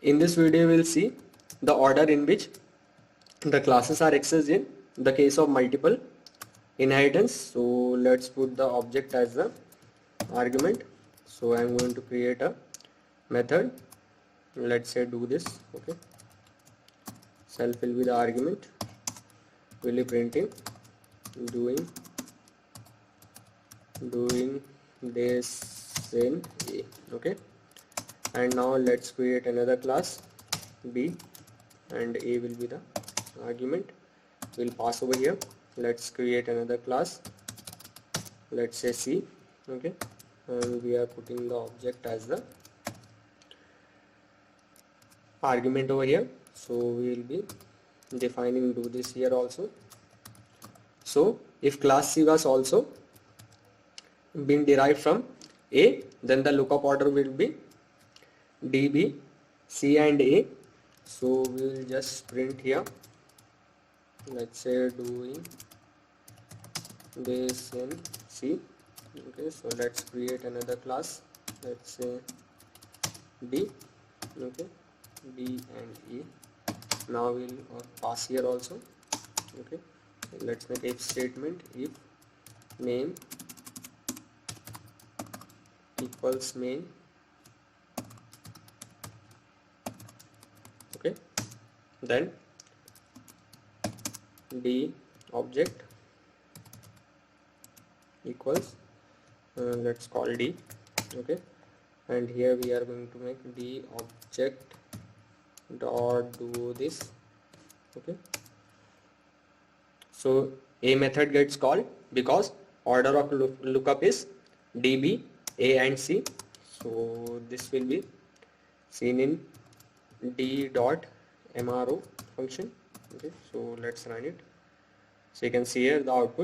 In this video we will see the order in which the classes are accessed in the case of multiple inheritance. So let's put the object as the argument. So I am going to create a method, let's say do this. Okay, self will be the argument, will be printing doing this in A. Okay, and now let's create another class B, and A will be the argument. We'll pass over here. Let's create another class, let's say C. Okay, and we are putting the object as the argument over here. So we will be defining do this here also. So if class C was also been derived from A, then the lookup order will be DB C and A. So we will just print here, let's say doing this in C. Okay, so let's create another class, let's say D. Okay, D and E. Now we'll pass here also. Okay, let's make if statement if name equals main. Okay, then D object equals let's call D. Okay, and here we are going to make D object dot do this. Okay, so a method gets called because order of lookup is DB A and C. So this will be seen in D.mro function. Okay, so let's run it. So you can see here the output